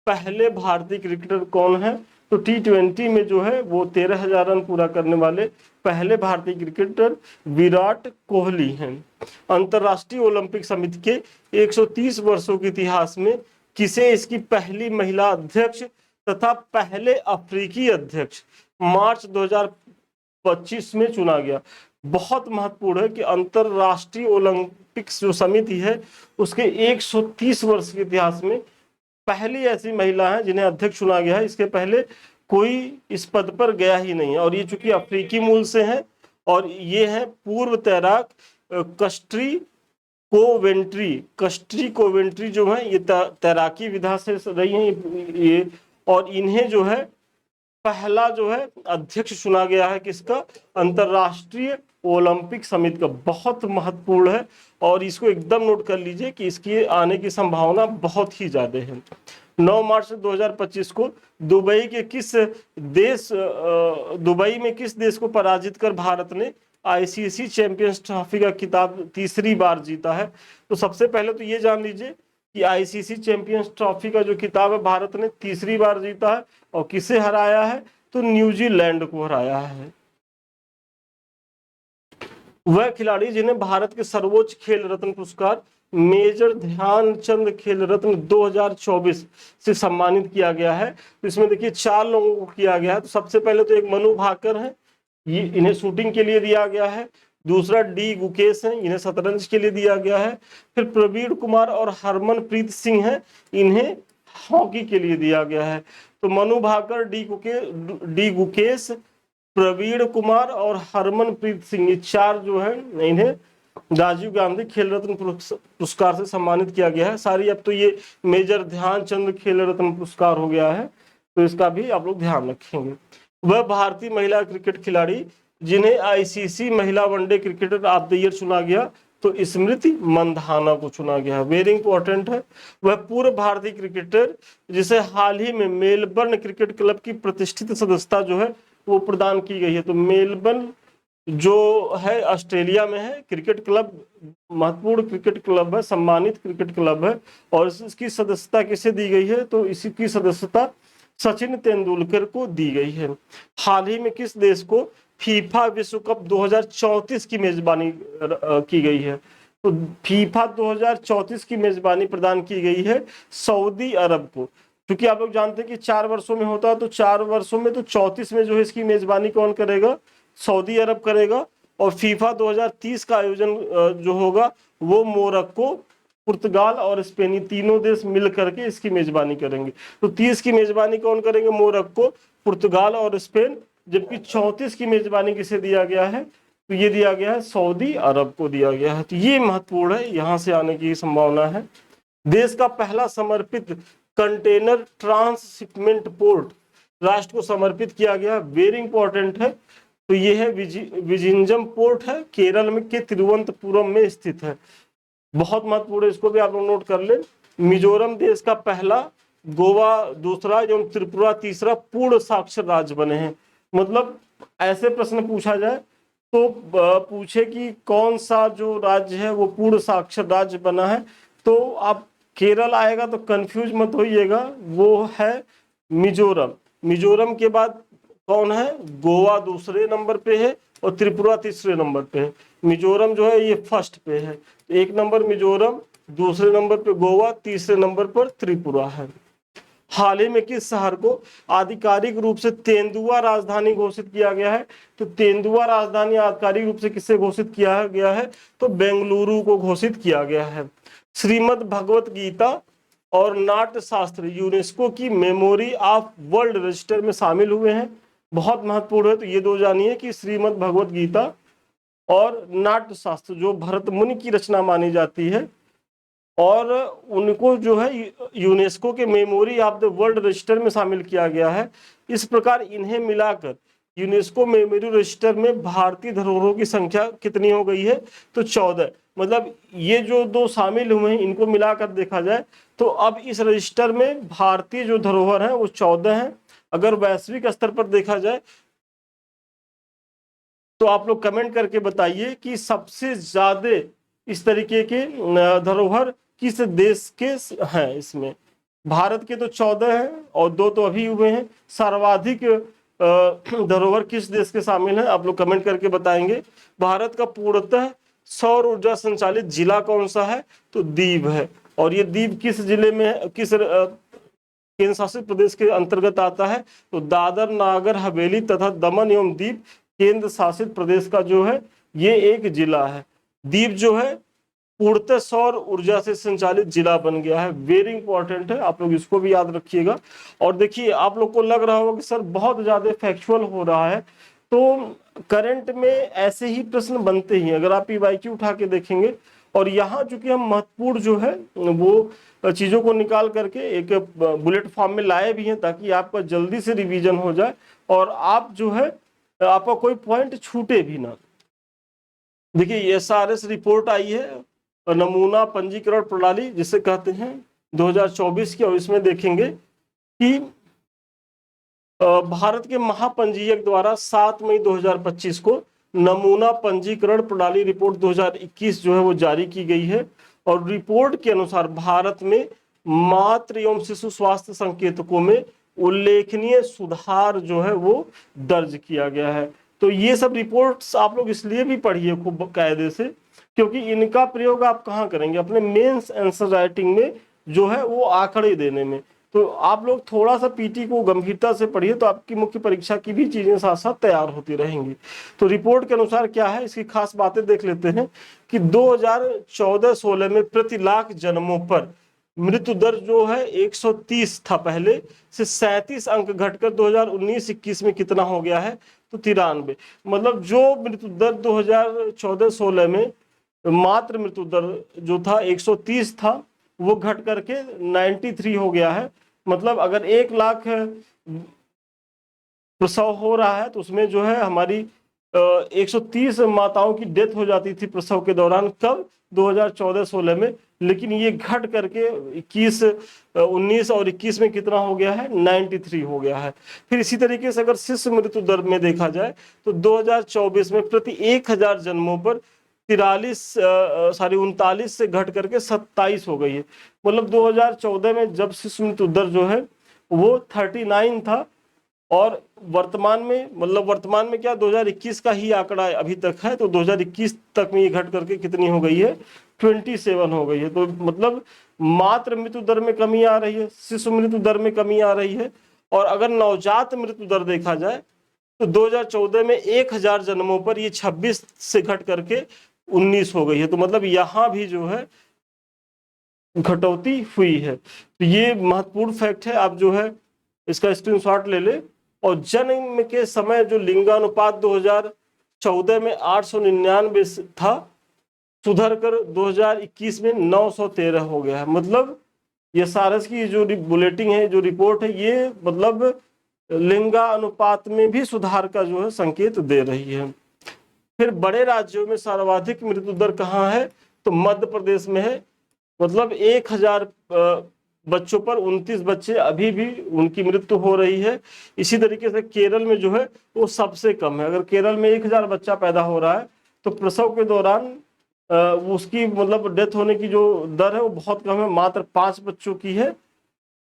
पहले भारतीय क्रिकेटर कौन है? तो T20 में जो है वो 13,000 रन पूरा करने वाले पहले भारतीय क्रिकेटर विराट कोहली हैं। अंतर्राष्ट्रीय ओलंपिक समिति के 130 वर्षों के इतिहास में किसे इसकी पहली महिला अध्यक्ष तथा पहले अफ्रीकी अध्यक्ष मार्च 2025 में चुना गया। बहुत महत्वपूर्ण है कि अंतर्राष्ट्रीय ओलंपिक जो समिति है उसके 130 वर्ष के इतिहास में पहली ऐसी महिला है जिन्हें अध्यक्ष चुना गया है। इसके पहले कोई इस पद पर गया ही नहीं है। और ये चूंकि अफ्रीकी मूल से है और ये है पूर्व तैराक कस्ट्री कोवेंट्री जो है ये तैराकी विधा से रही हैं ये, और इन्हें जो है पहला जो है अध्यक्ष चुना गया है किसका, अंतर्राष्ट्रीय ओलंपिक समिति का। बहुत महत्वपूर्ण है और इसको एकदम नोट कर लीजिए कि इसकी आने की संभावना बहुत ही ज्यादा है। 9 मार्च 2025 को दुबई में किस देश को पराजित कर भारत ने आईसीसी चैंपियंस ट्रॉफी का खिताब तीसरी बार जीता है। तो सबसे पहले तो ये जान लीजिए कि आईसीसी चैंपियंस ट्रॉफी का जो खिताब है भारत ने तीसरी बार जीता है और किसे हराया है, तो न्यूजीलैंड को हराया है। वह खिलाड़ी जिन्हें भारत के सर्वोच्च खेल रत्न पुरस्कार मेजर ध्यानचंद खेल रत्न 2024 से सम्मानित किया गया है। तो इसमें देखिए 4 लोगों को किया गया है। तो सबसे पहले तो एक मनु भाकर है, ये इन्हें शूटिंग के लिए दिया गया है। दूसरा डी गुकेश है, इन्हें शतरंज के लिए दिया गया है। फिर प्रवीण कुमार और हरमनप्रीत सिंह है, इन्हें हॉकी के लिए दिया गया है। तो मनु भाकर, डी गुकेश, प्रवीण कुमार और हरमनप्रीत सिंह, ये 4 जो है इन्हें राजीव गांधी खेल रत्न पुरस्कार से सम्मानित किया गया है। सारी अब तो ये मेजर ध्यानचंद खेल रत्न पुरस्कार हो गया है, तो इसका भी आप लोग ध्यान रखेंगे। वह भारतीय महिला क्रिकेट खिलाड़ी जिन्हें आईसीसी महिला one day cricketer of the year चुना गया, तो स्मृति मंधाना को चुना गया है। वेरी इंपॉर्टेंट है। वह पूर्व भारतीय क्रिकेटर जिसे हाल ही में मेलबर्न क्रिकेट क्लब की प्रतिष्ठित सदस्यता जो है वो प्रदान की गई है। तो मेलबर्न जो है ऑस्ट्रेलिया में है, क्रिकेट क्लब महत्वपूर्ण क्रिकेट क्लब है, सम्मानित क्रिकेट क्लब है। और इसकी सदस्यता किसे दी गई है, तो इसी की सदस्यता सचिन तेंदुलकर को दी गई है। हाल ही में किस देश को फीफा विश्व कप 2034 की मेजबानी की गई है, तो फीफा 2034 की मेजबानी प्रदान की गई है सऊदी अरब को। क्योंकि आप लोग जानते हैं कि 4 वर्षों में होता है, तो 4 वर्षों में तो 34 में जो है इसकी मेजबानी कौन करेगा, सऊदी अरब करेगा। और फीफा 2030 का आयोजन जो होगा वो मोरक्को, पुर्तगाल और स्पेन, तीनों देश मिल करके इसकी मेजबानी करेंगे। तो 30 की मेजबानी कौन करेंगे, मोरक्को, पुर्तगाल और स्पेन। जबकि 34 की मेजबानी किसे दिया गया है, तो ये दिया गया है सऊदी अरब को दिया गया है। तो ये महत्वपूर्ण है, यहां से आने की संभावना है। देश का पहला समर्पित कंटेनर ट्रांसशिपमेंट पोर्ट राष्ट्र को समर्पित किया गया, वेरी इंपॉर्टेंट है। तो ये है विजिंजम पोर्ट है, केरल में के तिरुवनंतपुरम में स्थित है। बहुत महत्वपूर्ण है, इसको भी आप लोग नोट कर लें। मिजोरम देश का पहला, गोवा दूसरा एवं त्रिपुरा तीसरा पूर्ण साक्षर राज्य बने हैं। मतलब ऐसे प्रश्न पूछा जाए तो पूछे कि कौन सा जो राज्य है वो पूर्ण साक्षर राज्य बना है, तो आप केरल आएगा तो कंफ्यूज मत होइएगा, वो है मिजोरम। मिजोरम के बाद कौन है, गोवा दूसरे नंबर पे है और त्रिपुरा तीसरे नंबर पे है। मिजोरम जो है ये फर्स्ट पे है, 1 नंबर मिजोरम, दूसरे नंबर पे गोवा, तीसरे नंबर पर त्रिपुरा है। हाल ही में किस शहर को आधिकारिक रूप से तेंदुआ राजधानी घोषित किया गया है, तो तेंदुआ राजधानी आधिकारिक रूप से किससे घोषित किया गया है, तो बेंगलुरु को घोषित किया गया है। श्रीमद् भगवत गीता और नाट्य शास्त्र यूनेस्को की मेमोरी ऑफ वर्ल्ड रजिस्टर में शामिल हुए हैं। बहुत महत्वपूर्ण है, तो ये 2 जानिए कि श्रीमद् भगवत गीता और नाट्य शास्त्र जो भरत मुनि की रचना मानी जाती है, और उनको जो है यूनेस्को के memory of the world register में शामिल किया गया है। इस प्रकार इन्हें मिलाकर यूनेस्को मेमोरी रजिस्टर में भारतीय धरोहरों की संख्या कितनी हो गई है, तो 14। मतलब ये जो 2 शामिल हुए हैं इनको मिलाकर देखा जाए तो अब इस रजिस्टर में भारतीय जो धरोहर है वो 14 है। अगर वैश्विक स्तर पर देखा जाए तो आप लोग कमेंट करके बताइए कि सबसे ज्यादा इस तरीके के धरोहर किस देश के हैं इसमें। भारत के तो 14 हैं और 2 तो अभी हुए हैं। सर्वाधिक धरोहर किस देश के शामिल है, आप लोग कमेंट करके बताएंगे। भारत का पूर्णतः सौर ऊर्जा संचालित जिला कौन सा है, तो दीव है। और ये दीव किस जिले में है, किस केंद्र शासित प्रदेश के अंतर्गत आता है, तो दादर नागर हवेली तथा दमन एवं दीव केंद्र शासित प्रदेश का जो है ये एक जिला है। दीव जो है पूर्णतः सौर ऊर्जा से संचालित जिला बन गया है। वेरी इंपॉर्टेंट है, आप लोग इसको भी याद रखिएगा। और देखिए आप लोग को लग रहा होगा कि सर बहुत ज्यादा फैक्चुअल हो रहा है, तो करंट में ऐसे ही प्रश्न बनते ही, अगर आप पीवाईक्यू उठा के देखेंगे। और यहाँ चूंकि हम महत्वपूर्ण जो है वो चीजों को निकाल करके एक बुलेट फॉर्म में लाए भी हैं, ताकि आपका जल्दी से रिवीजन हो जाए और आप जो है आपका कोई पॉइंट छूटे भी ना। देखिए SRS रिपोर्ट आई है, नमूना पंजीकरण प्रणाली जिसे कहते हैं 2024 की, और इसमें देखेंगे कि भारत के महापंजीयक द्वारा 7 मई 2025 को नमूना पंजीकरण प्रणाली रिपोर्ट 2021 जो है वो जारी की गई है। और रिपोर्ट के अनुसार भारत में मातृ एवं शिशु स्वास्थ्य संकेतकों में उल्लेखनीय सुधार जो है वो दर्ज किया गया है। तो ये सब रिपोर्ट्स आप लोग इसलिए भी पढ़िए खूब कायदे से, क्योंकि इनका प्रयोग आप कहाँ करेंगे, अपने मेंस आंसर राइटिंग में जो है वो आंकड़े देने में। तो आप लोग थोड़ा सा पीटी को गंभीरता से पढ़िए, तो आपकी मुख्य परीक्षा की भी चीजें साथ साथ तैयार होती रहेंगी। तो रिपोर्ट के अनुसार क्या है, इसकी खास बातें देख लेते हैं कि 2014-16 में प्रति लाख जन्मों पर मृत्यु दर जो है 130 था पहले से 37 अंक घटकर 2019-21 में कितना हो गया है, तो 93। मतलब जो मृत्यु दर 2014-16 में मात्र मृत्यु दर जो था 130 था, वो घट करके 93 हो गया है। मतलब अगर 1 लाख प्रसव हो रहा है तो उसमें जो है हमारी 130 माताओं की डेथ हो जाती थी प्रसव के दौरान, कब, 2014-16 में। लेकिन ये घट करके 19 और 21 में कितना हो गया है, 93 हो गया है। फिर इसी तरीके से अगर शिशु मृत्यु दर में देखा जाए तो 2024 में प्रति 1000 जन्मों पर 39 से घट करके 27 हो गई है। मतलब 2014 में जब शिशु मृत्यु दर जो है वो 39 था, और वर्तमान में, मतलब वर्तमान में क्या 2021 का ही आंकड़ा अभी तक है, तो 2021 तक में ये घट करके कितनी हो गई है, 27 हो गई है। तो मतलब मात्र मृत्यु दर में कमी आ रही है, शिशु मृत्यु दर में कमी आ रही है। और अगर नवजात मृत्यु दर देखा जाए तो 2014 में 1000 जन्मों पर ये 26 से घट करके 19 हो गई है। तो मतलब यहाँ भी जो है घटौती हुई है। तो ये महत्वपूर्ण फैक्ट है, आप जो है इसका स्क्रीनशॉट ले ले। और जन्म के समय जो लिंगानुपात 2014 में 899 था, सुधर कर 2021 में 913 हो गया है। मतलब ये सारस की जो बुलेटिन है, जो रिपोर्ट है, ये मतलब लिंगानुपात में भी सुधार का जो है संकेत दे रही है। फिर बड़े राज्यों में सर्वाधिक मृत्यु दर कहाँ है, तो मध्य प्रदेश में है। मतलब 1000 बच्चों पर 29 बच्चे अभी भी उनकी मृत्यु हो रही है। इसी तरीके से केरल में जो है वो सबसे कम है। अगर केरल में 1000 बच्चा पैदा हो रहा है तो प्रसव के दौरान उसकी मतलब डेथ होने की जो दर है वो बहुत कम है, मात्र 5 बच्चों की है।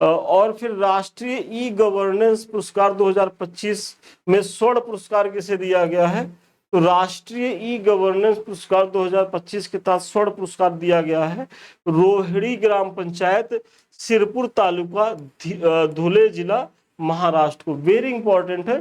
और फिर राष्ट्रीय ई गवर्नेंस पुरस्कार 2025 में स्वर्ण पुरस्कार किसे दिया गया है, तो राष्ट्रीय ई गवर्नेंस पुरस्कार 2025 के तहत स्वर्ण पुरस्कार दिया गया है रोहिणी ग्राम पंचायत, सिरपुर तालुका, धुले जिला, महाराष्ट्र को। वेरी इंपॉर्टेंट है,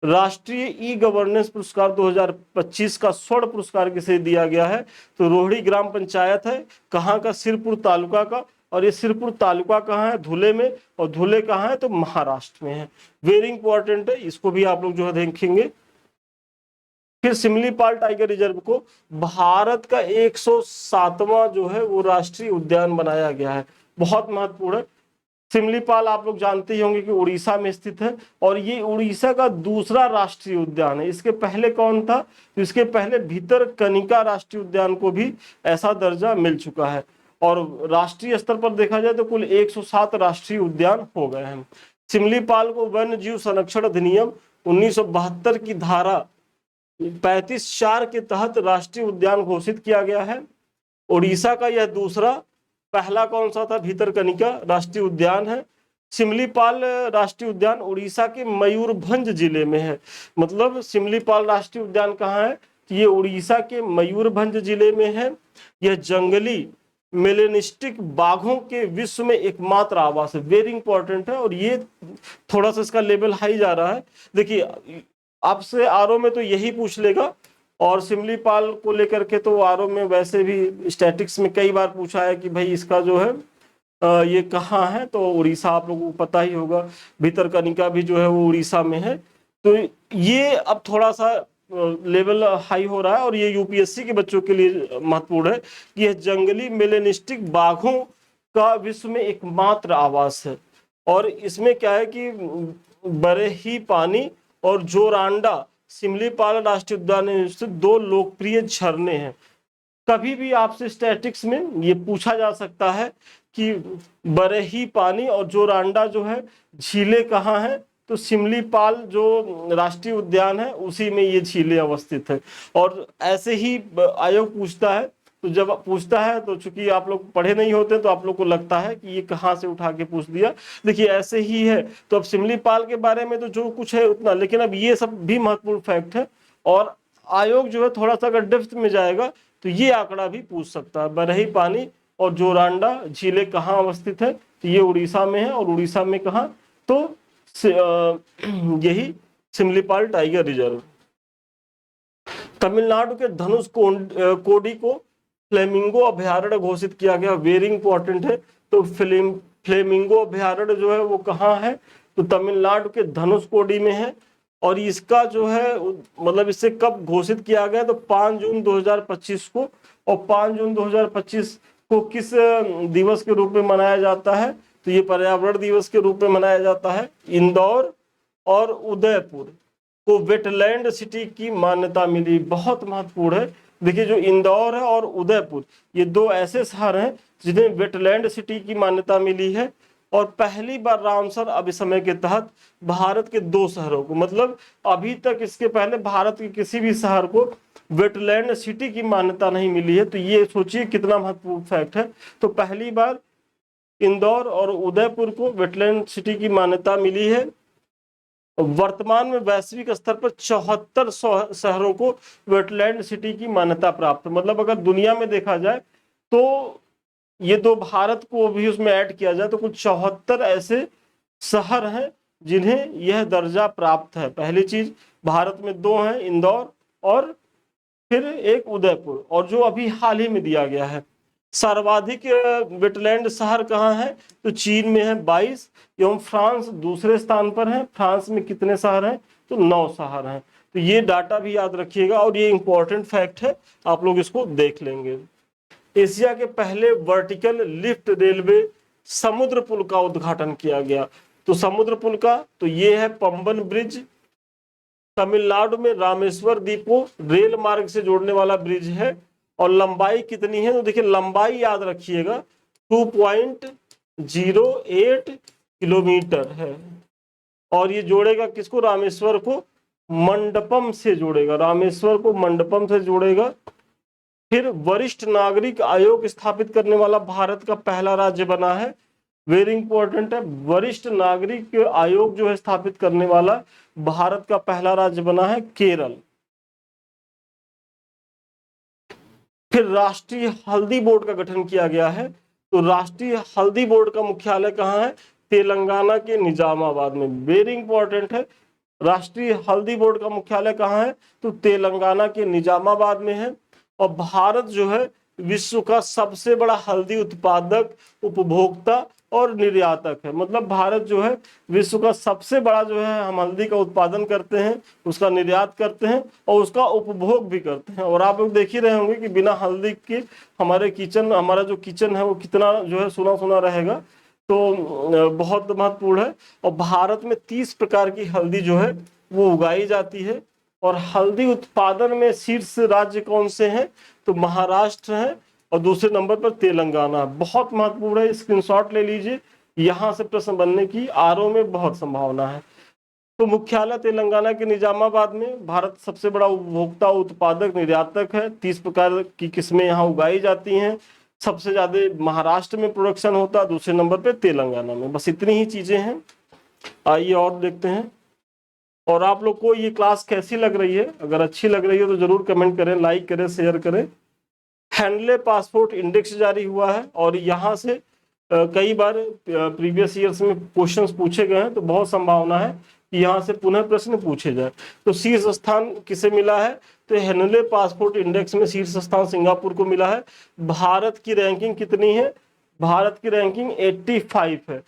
राष्ट्रीय ई गवर्नेंस पुरस्कार 2025 का स्वर्ण पुरस्कार किसे दिया गया है, तो रोहिणी ग्राम पंचायत है, कहाँ का, सिरपुर तालुका का। और ये सिरपुर तालुका कहाँ है, धुले में, और धुले कहाँ है, तो महाराष्ट्र में है। वेरी इंपॉर्टेंट है, इसको भी आप लोग जो है देखेंगे। फिर सिमलीपाल टाइगर रिजर्व को भारत का 107वां जो है वो राष्ट्रीय उद्यान बनाया गया है। बहुत महत्वपूर्ण है। सिमलीपाल आप लोग जानते ही होंगे कि उड़ीसा में स्थित है, और ये उड़ीसा का दूसरा राष्ट्रीय उद्यान है। इसके पहले कौन था, तो इसके पहले भितरकनिका राष्ट्रीय उद्यान को भी ऐसा दर्जा मिल चुका है। और राष्ट्रीय स्तर पर देखा जाए तो कुल 107 राष्ट्रीय उद्यान हो गए हैं। सिमलीपाल को वन्य जीव संरक्षण अधिनियम 1972 की धारा 35(4) के तहत राष्ट्रीय उद्यान घोषित किया गया है। उड़ीसा का यह दूसरा पहला कौन सा था? भितरकनिका राष्ट्रीय उद्यान है। सिमलीपाल राष्ट्रीय उद्यान उड़ीसा के मयूरभंज जिले में है। मतलब सिमलीपाल राष्ट्रीय उद्यान कहाँ है? तो ये उड़ीसा के मयूरभंज जिले में है। यह जंगली मेलेनिस्टिक बाघों के विश्व में एकमात्र आवास है। वेरी इंपॉर्टेंट है, और ये थोड़ा सा इसका लेवल हाई जा रहा है। देखिए आपसे आरओ में तो यही पूछ लेगा, और सिमलीपाल को लेकर के तो आरओ में वैसे भी स्टैटिक्स में कई बार पूछा है कि भाई इसका जो है ये कहाँ है, तो उड़ीसा आप लोगों को पता ही होगा। भितरकनिका भी जो है वो उड़ीसा में है। तो ये अब थोड़ा सा लेवल हाई हो रहा है, और ये यूपीएससी के बच्चों के लिए महत्वपूर्ण है कि यह जंगली मेलेनिस्टिक बाघों का विश्व में एकमात्र आवास है। और इसमें क्या है कि बरेही पानी और जोरांडा सिमलीपाल राष्ट्रीय उद्यान में स्थित दो लोकप्रिय झरने हैं। कभी भी आपसे स्टैटिक्स में ये पूछा जा सकता है कि बरेही पानी और जोरांडा जो है झीलें कहाँ हैं, तो सिमलीपाल जो राष्ट्रीय उद्यान है उसी में ये झीलें अवस्थित है। और ऐसे ही आयोग पूछता है, तो जब पूछता है तो चूंकि आप लोग पढ़े नहीं होते तो आप लोग को लगता है कि ये कहाँ से उठा के पूछ दिया। देखिए ऐसे ही है। तो अब सिमलीपाल के बारे में तो जो कुछ है उतना, लेकिन अब ये सब भी महत्वपूर्ण फैक्ट है, और आयोग जो है थोड़ा सा अगर डेप्थ में जाएगा तो ये आंकड़ा भी पूछ सकता है। बरही पानी और जोरांडा झीलें कहाँ अवस्थित है, तो ये उड़ीसा में है। और उड़ीसा में कहाँ? तो यही सिमलीपाल टाइगर रिजर्व। तमिलनाडु के धनुष कोडी को फ्लेमिंगो अभयारण्य घोषित किया गया। वेरी इंपॉर्टेंट है। तो फ्लेमिंगो अभयारण्य जो है वो कहाँ है? तो तमिलनाडु के धनुषकोडी में है। और इसका जो है मतलब इससे कब घोषित किया गया? तो 5 जून 2025 को। और 5 जून 2025 को किस दिवस के रूप में मनाया जाता है? तो ये पर्यावरण दिवस के रूप में मनाया जाता है। इंदौर और उदयपुर को वेटलैंड सिटी की मान्यता मिली। बहुत महत्वपूर्ण है। देखिए जो इंदौर है और उदयपुर, ये दो ऐसे शहर हैं जिन्हें वेटलैंड सिटी की मान्यता मिली है। और पहली बार रामसर अभिसमय के तहत भारत के 2 शहरों को, मतलब अभी तक इसके पहले भारत के किसी भी शहर को वेटलैंड सिटी की मान्यता नहीं मिली है। तो ये सोचिए कितना महत्वपूर्ण फैक्ट है। तो पहली बार इंदौर और उदयपुर को वेटलैंड सिटी की मान्यता मिली है। वर्तमान में वैश्विक स्तर पर 74 शहरों को वेटलैंड सिटी की मान्यता प्राप्त है। मतलब अगर दुनिया में देखा जाए तो ये दो भारत को भी उसमें ऐड किया जाए तो कुछ 74 ऐसे शहर हैं जिन्हें यह दर्जा प्राप्त है। पहली चीज, भारत में 2 हैं, इंदौर और फिर एक उदयपुर, और जो अभी हाल ही में दिया गया है। सर्वाधिक वेटलैंड शहर कहाँ है? तो चीन में है 22, एवं फ्रांस दूसरे स्थान पर है। फ्रांस में कितने शहर हैं? तो 9 शहर हैं। तो ये डाटा भी याद रखिएगा, और ये इंपॉर्टेंट फैक्ट है, आप लोग इसको देख लेंगे। एशिया के पहले वर्टिकल लिफ्ट रेलवे समुद्र पुल का उद्घाटन किया गया। तो समुद्र पुल का तो ये है पंबन ब्रिज, तमिलनाडु में रामेश्वर द्वीप को रेल मार्ग से जोड़ने वाला ब्रिज है। और लंबाई कितनी है? तो देखिए लंबाई याद रखिएगा 2.08 किलोमीटर है। और ये जोड़ेगा किसको? रामेश्वर को मंडपम से जोड़ेगा। रामेश्वर को मंडपम से जोड़ेगा। फिर वरिष्ठ नागरिक आयोग स्थापित करने वाला भारत का पहला राज्य बना है। वेरी इंपॉर्टेंट है। वरिष्ठ नागरिक आयोग जो है स्थापित करने वाला भारत का पहला राज्य बना है केरल। फिर राष्ट्रीय हल्दी बोर्ड का गठन किया गया है। तो राष्ट्रीय हल्दी बोर्ड का मुख्यालय कहाँ है? तेलंगाना के निजामाबाद में। वेरी इंपॉर्टेंट है। राष्ट्रीय हल्दी बोर्ड का मुख्यालय कहाँ है? तो तेलंगाना के निजामाबाद में है। और भारत जो है विश्व का सबसे बड़ा हल्दी उत्पादक, उपभोक्ता और निर्यातक है। मतलब भारत जो है विश्व का सबसे बड़ा जो है, हम हल्दी का उत्पादन करते हैं, उसका निर्यात करते हैं और उसका उपभोग भी करते हैं। और आप लोग देख ही रहे होंगे कि बिना हल्दी के हमारा जो किचन है वो कितना जो है सुना सुना रहेगा। तो बहुत महत्वपूर्ण है। और भारत में 30 प्रकार की हल्दी जो है वो उगाई जाती है। और हल्दी उत्पादन में शीर्ष राज्य कौन से हैं? तो महाराष्ट्र है, और दूसरे नंबर पर तेलंगाना। बहुत महत्वपूर्ण है, स्क्रीनशॉट ले लीजिए। यहां से प्रश्न बनने की आरओ में बहुत संभावना है। तो मुख्यालय तेलंगाना के निजामाबाद में। भारत सबसे बड़ा उपभोक्ता, उत्पादक, निर्यातक है। 30 प्रकार की किस्में यहाँ उगाई जाती हैं। सबसे ज्यादा महाराष्ट्र में प्रोडक्शन होता है, दूसरे नंबर पे तेलंगाना में। बस इतनी ही चीजें हैं। आइए और देखते हैं। और आप लोग को ये क्लास कैसी लग रही है? अगर अच्छी लग रही है तो जरूर कमेंट करें, लाइक करें, शेयर करें। हैंडले पासपोर्ट इंडेक्स जारी हुआ है और यहाँ से कई बार प्रीवियस ईयर्स में क्वेश्चंस पूछे गए हैं, तो बहुत संभावना है कि यहाँ से पुनः प्रश्न पूछे जाए। तो शीर्ष स्थान किसे मिला है? तो हैंडले पासपोर्ट इंडेक्स में शीर्ष स्थान सिंगापुर को मिला है। भारत की रैंकिंग कितनी है? भारत की रैंकिंग 85 है,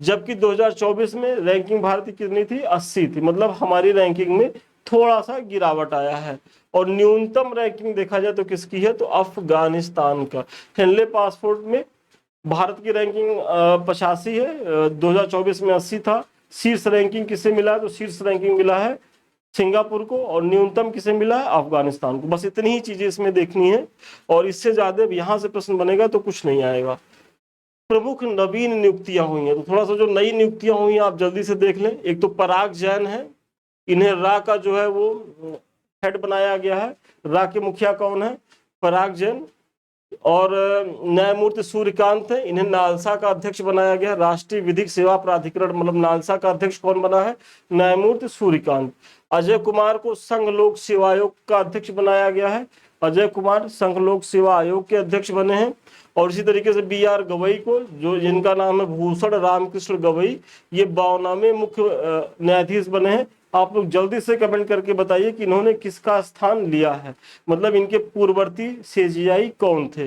जबकि 2024 में रैंकिंग भारत की कितनी थी? 80 थी। मतलब हमारी रैंकिंग में थोड़ा सा गिरावट आया है। और न्यूनतम रैंकिंग देखा जाए तो किसकी है? तो अफगानिस्तान का। हैंडले पासपोर्ट में भारत की रैंकिंग 85 है, 2024 में 80 था। शीर्ष रैंकिंग किसे मिला है? तो शीर्ष रैंकिंग मिला है सिंगापुर को, और न्यूनतम किसे मिला है? अफगानिस्तान को। बस इतनी ही चीजें इसमें देखनी है, और इससे ज्यादा यहाँ से प्रश्न बनेगा तो कुछ नहीं आएगा। प्रमुख नवीन नियुक्तियां हुई हैं, तो थोड़ा सा जो नई नियुक्तियां हुई हैं आप जल्दी से देख लें। एक तो पराग जैन है, इन्हें रा का जो है वो हेड बनाया गया है। रा के मुखिया कौन है? पराग जैन। और न्यायमूर्ति सूर्यकांत है, इन्हें नालसा का अध्यक्ष बनाया गया। राष्ट्रीय विधिक सेवा प्राधिकरण मतलब नालसा का अध्यक्ष कौन बना है? न्यायमूर्ति सूर्यकांत। अजय कुमार को संघ लोक सेवा आयोग का अध्यक्ष बनाया गया है। अजय कुमार संघ लोक सेवा आयोग के अध्यक्ष बने हैं। और इसी तरीके से बी.आर. गवई को, जो जिनका नाम है भूषण रामकृष्ण गवई, ये 52वें मुख्य न्यायाधीश बने हैं। आप लोग जल्दी से कमेंट करके बताइए कि इन्होंने किसका स्थान लिया है, मतलब इनके पूर्ववर्ती सीजेआई कौन थे।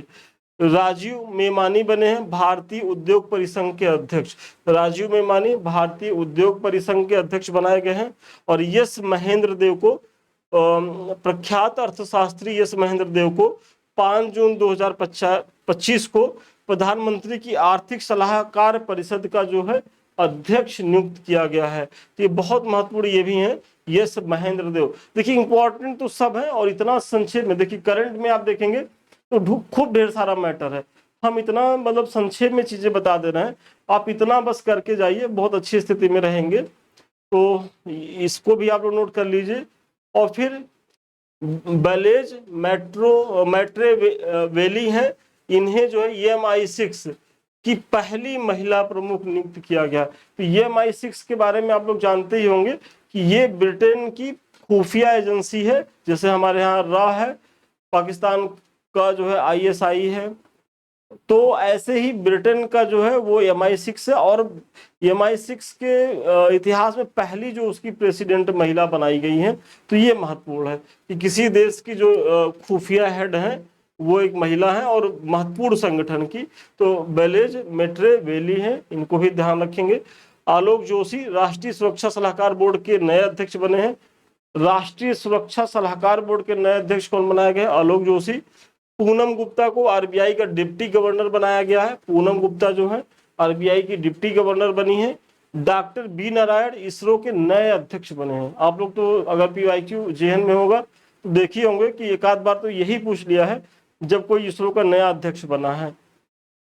राजीव मेमानी बने हैं भारतीय उद्योग परिसंघ के अध्यक्ष। राजीव मेमानी भारतीय उद्योग परिसंघ के अध्यक्ष बनाए गए हैं। और यस महेंद्र देव को, प्रख्यात अर्थशास्त्री यस महेंद्र देव को 5 जून 2025 को प्रधानमंत्री की आर्थिक सलाहकार परिषद का जो है अध्यक्ष नियुक्त किया गया है। तो ये बहुत महत्वपूर्ण ये भी है, यस महेंद्र देव। देखिए इंपॉर्टेंट तो सब है, और इतना संक्षेप में देखिए करंट में आप देखेंगे तो खूब ढेर सारा मैटर है। हम इतना मतलब संक्षेप में चीजें बता दे रहे हैं, आप इतना बस करके जाइए, बहुत अच्छी स्थिति में रहेंगे। तो इसको भी आप लोग नोट कर लीजिए। और फिर बैलेज मैट्रे वेली है, इन्हें जो है EMI6 की पहली महिला प्रमुख नियुक्त किया गया। तो EMI6 के बारे में आप लोग जानते ही होंगे कि ये ब्रिटेन की खुफिया एजेंसी है, जैसे हमारे यहाँ रा है, पाकिस्तान का जो है ISI है। तो ऐसे ही ब्रिटेन का जो है वो MI6 है, और MI6 के इतिहास में पहली जो उसकी प्रेसिडेंट महिला बनाई गई है। तो ये महत्वपूर्ण है कि किसी देश की जो खुफिया हेड है वो एक महिला है, और महत्वपूर्ण संगठन की। तो बेलेज मेट्रे वेली है, इनको भी ध्यान रखेंगे। आलोक जोशी राष्ट्रीय सुरक्षा सलाहकार बोर्ड के नए अध्यक्ष बने हैं। राष्ट्रीय सुरक्षा सलाहकार बोर्ड के नए अध्यक्ष कौन बनाए गए? आलोक जोशी। पूनम गुप्ता को RBI का डिप्टी गवर्नर बनाया गया है। पूनम गुप्ता जो है RBI की डिप्टी गवर्नर बनी है। डॉक्टर बी नारायण इसरो के नए अध्यक्ष बने हैं। आप लोग तो अगर PYQ JN में होगा तो देखिए होंगे कि एक आध बार तो यही पूछ लिया है जब कोई इसरो का नया अध्यक्ष बना है।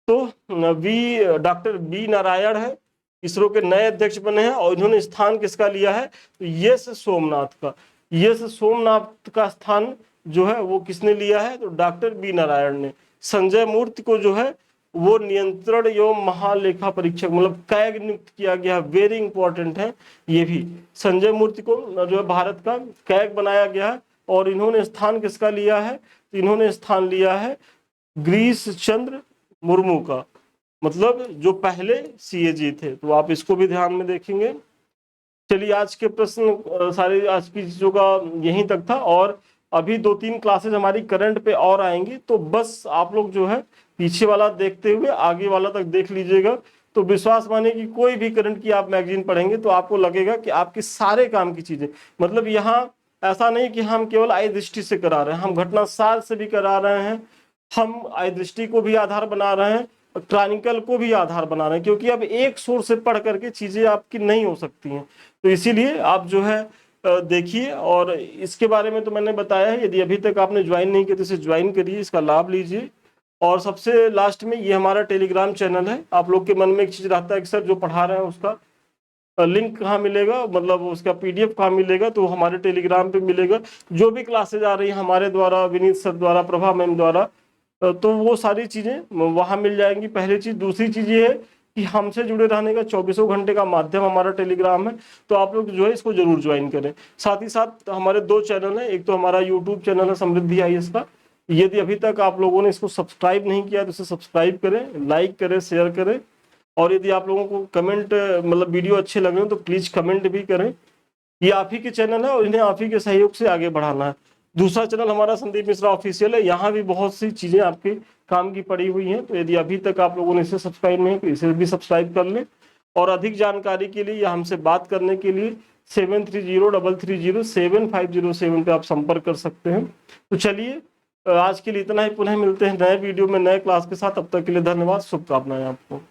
तो डॉक्टर बी नारायण है, इसरो के नए अध्यक्ष बने हैं। और इन्होंने स्थान किसका लिया है? तो यस सोमनाथ का। यस सोमनाथ का स्थान जो है वो किसने लिया है? तो डॉक्टर बी नारायण ने। संजय मूर्ति को जो है वो नियंत्रण एवं महालेखा परीक्षक मतलब कैग नियुक्त किया गया। वेरी इंपॉर्टेंट है ये भी। संजय मूर्ति को जो है भारत का कैग बनाया गया है। और इन्होंने स्थान किसका लिया है? तो इन्होंने स्थान लिया है गिरीश चंद्र मुर्मू का, मतलब जो पहले CAG थे। तो आप इसको भी ध्यान में देखेंगे। चलिए आज के प्रश्न सारे आज की चीजों का यहीं तक था, और अभी 2-3 क्लासेज हमारी करंट पे और आएंगी। तो बस आप लोग जो है पीछे वाला देखते हुए आगे वाला तक देख लीजिएगा। तो विश्वास मानिए कि कोई भी करंट की आप मैगजीन पढ़ेंगे तो आपको लगेगा कि आपके सारे काम की चीजें, मतलब यहाँ ऐसा नहीं कि हम केवल आय दृष्टि से करा रहे हैं, हम घटना सार से भी करा रहे हैं, हम आय दृष्टि को भी आधार बना रहे हैं, क्रॉनिकल को भी आधार बना रहे हैं, क्योंकि अब एक सोर्स से पढ़ करके चीजें आपकी नहीं हो सकती हैं। तो इसीलिए आप जो है देखिए। और इसके बारे में तो मैंने बताया है, यदि अभी तक आपने ज्वाइन नहीं किया तो इसे ज्वाइन करिए, इसका लाभ लीजिए। और सबसे लास्ट में ये हमारा टेलीग्राम चैनल है। आप लोग के मन में एक चीज रहता है कि सर जो पढ़ा रहे हैं उसका लिंक कहाँ मिलेगा, मतलब उसका PDF कहाँ मिलेगा? तो हमारे टेलीग्राम पे मिलेगा। जो भी क्लासेज आ रही है हमारे द्वारा, विनीत सर द्वारा, प्रभा मैम द्वारा, तो वो सारी चीजें वहां मिल जाएंगी, पहली चीज। दूसरी चीज ये है कि हमसे जुड़े रहने का 24 घंटे का माध्यम हमारा टेलीग्राम है, तो आप लोग जो है इसको जरूर ज्वाइन करें। साथ ही साथ हमारे 2 चैनल हैं, एक तो हमारा यूट्यूब चैनल है समृद्धि IAS का, यदि अभी तक आप लोगों ने इसको सब्सक्राइब नहीं किया तो इसे सब्सक्राइब करें, लाइक करें, शेयर करें। और यदि आप लोगों को कमेंट मतलब वीडियो अच्छे लग रहे हो तो प्लीज कमेंट भी करें। ये आप ही के चैनल है और इन्हें आप ही के सहयोग से आगे बढ़ाना है। दूसरा चैनल हमारा संदीप मिश्रा ऑफिशियल है, यहाँ भी बहुत सी चीजें आपके काम की पड़ी हुई हैं, तो यदि अभी तक आप लोगों ने इसे सब्सक्राइब नहीं तो इसे भी सब्सक्राइब कर लें। और अधिक जानकारी के लिए या हमसे बात करने के लिए 7303075007 पे आप संपर्क कर सकते हैं। तो चलिए आज के लिए इतना ही, पुनः मिलते हैं नए वीडियो में नए क्लास के साथ। अब तक के लिए धन्यवाद, शुभकामनाएं आपको।